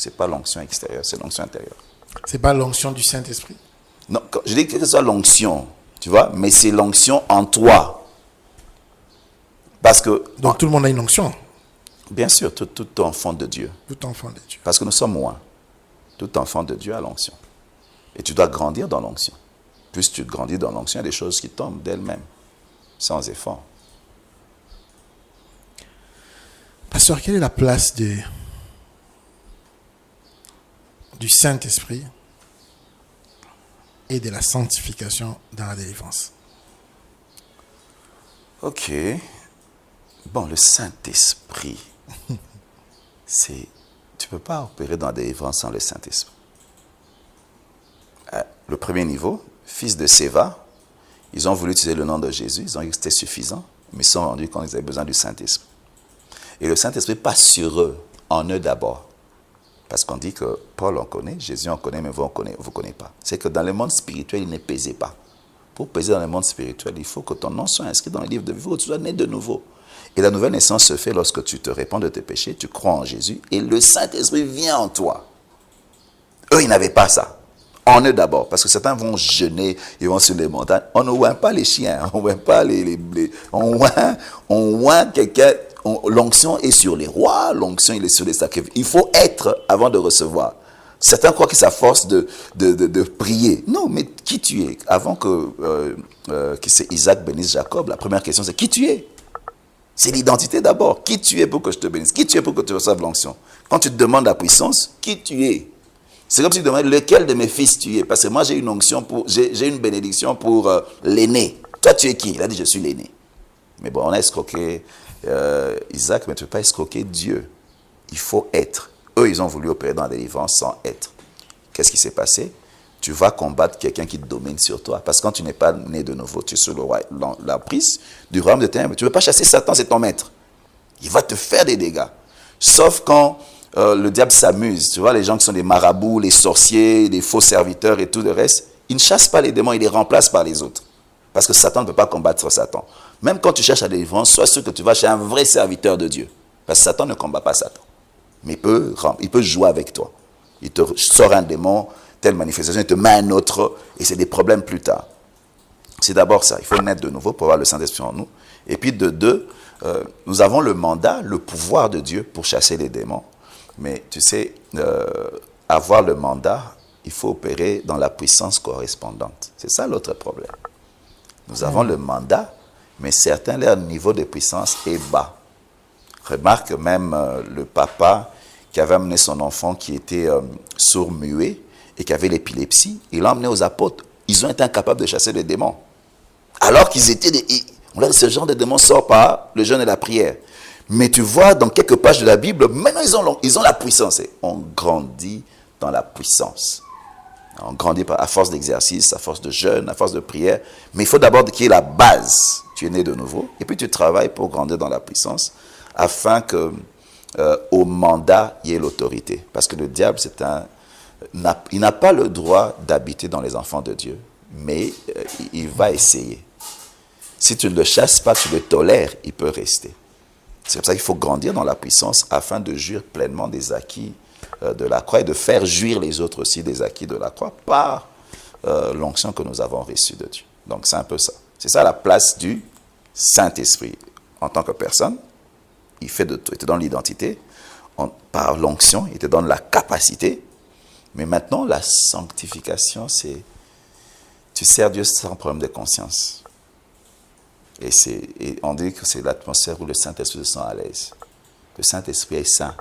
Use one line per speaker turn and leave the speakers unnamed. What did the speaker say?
Ce n'est pas l'onction extérieure, c'est l'onction intérieure.
Ce n'est pas l'onction du Saint-Esprit.
Non, je dis que ce soit l'onction, tu vois, mais c'est l'onction en toi. Parce que...
Donc tout le monde a une onction.
Bien sûr, tout enfant de Dieu.
Tout enfant de Dieu.
Parce que nous sommes moins. Tout enfant de Dieu a l'onction. Et tu dois grandir dans l'onction. Plus tu grandis dans l'onction, il y a des choses qui tombent d'elles-mêmes, sans effort.
Pasteur, quelle est la place du Saint-Esprit et de la sanctification dans la délivrance?
Ok. Bon, le Saint-Esprit, tu ne peux pas opérer dans la délivrance sans le Saint-Esprit. Le premier niveau, fils de Séva, ils ont voulu utiliser le nom de Jésus, ils ont dit que c'était suffisant, mais ils se sont rendus compte qu'ils avaient besoin du Saint-Esprit. Et le Saint-Esprit passe sur eux, en eux d'abord. Parce qu'on dit que Paul on connaît, Jésus on connaît, mais vous ne connaissez pas. C'est que dans le monde spirituel, il ne pesait pas. Pour peser dans le monde spirituel, il faut que ton nom soit inscrit dans le livre de vie, il faut que tu sois né de nouveau. Et la nouvelle naissance se fait lorsque tu te répands de tes péchés, tu crois en Jésus, et le Saint-Esprit vient en toi. Eux, ils n'avaient pas ça. En eux d'abord, parce que certains vont jeûner, ils vont sur les montagnes. On ne oint pas les chiens, on oint pas on oint quelqu'un. L'onction est sur les rois, l'onction il est sur les sacrifices. Il faut être avant de recevoir. Certains croient que c'est à force de prier. Non, mais qui tu es? Avant que c'est Isaac bénisse Jacob, la première question c'est qui tu es? C'est l'identité d'abord. Qui tu es pour que je te bénisse? Qui tu es pour que tu reçoives l'onction? Quand tu te demandes la puissance, qui tu es? C'est comme si tu demandes lequel de mes fils tu es. Parce que moi j'ai une onction, j'ai une bénédiction pour l'aîné. Toi tu es qui? Il a dit je suis l'aîné. Mais bon, on a escroqué Isaac, mais tu ne peux pas escroquer Dieu. Il faut être. Eux, ils ont voulu opérer dans la délivrance sans être. Qu'est-ce qui s'est passé? Tu vas combattre quelqu'un qui domine sur toi. Parce que quand tu n'es pas né de nouveau, tu es sous la prise du royaume de ténèbres. Tu ne peux pas chasser Satan, c'est ton maître. Il va te faire des dégâts. Sauf quand le diable s'amuse. Tu vois, les gens qui sont des marabouts, les sorciers, les faux serviteurs et tout le reste, ils ne chassent pas les démons, ils les remplacent par les autres. Parce que Satan ne peut pas combattre Satan. Même quand tu cherches la délivrance, sois sûr que tu vas chez un vrai serviteur de Dieu. Parce que Satan ne combat pas Satan. Mais il peut jouer avec toi. Il te sort un démon, telle manifestation, il te met un autre, et c'est des problèmes plus tard. C'est d'abord ça. Il faut naître de nouveau pour avoir le Saint-Esprit en nous. Et puis de deux, nous avons le mandat, le pouvoir de Dieu pour chasser les démons. Mais tu sais, avoir le mandat, il faut opérer dans la puissance correspondante. C'est ça l'autre problème. Nous avons le mandat, mais certains, leur niveau de puissance est bas. Remarque même le papa qui avait amené son enfant qui était sourd-muet et qui avait l'épilepsie, il l'a emmené aux apôtres. Ils ont été incapables de chasser les démons. Alors qu'ils étaient on a dit, ce genre de démons sort par le jeûne et la prière. Mais tu vois, dans quelques pages de la Bible, maintenant ils ont la puissance. Et on grandit dans la puissance. On grandit à force d'exercice, à force de jeûne, à force de prière. Mais il faut d'abord qu'il y ait la base. Tu es né de nouveau. Et puis tu travailles pour grandir dans la puissance afin que au mandat, il y ait l'autorité. Parce que le diable, il n'a pas le droit d'habiter dans les enfants de Dieu. Mais il va essayer. Si tu ne le chasses pas, tu le tolères, il peut rester. C'est pour ça qu'il faut grandir dans la puissance afin de jouir pleinement des acquis de la croix et de faire jouir les autres aussi des acquis de la croix par l'onction que nous avons reçue de Dieu. Donc c'est un peu ça. C'est ça la place du Saint-Esprit. En tant que personne, il te donne l'identité. Par l'onction, il te donne la capacité. Mais maintenant, la sanctification, c'est tu sers Dieu sans problème de conscience. Et on dit que c'est l'atmosphère où le Saint-Esprit se sent à l'aise. Le Saint-Esprit est saint.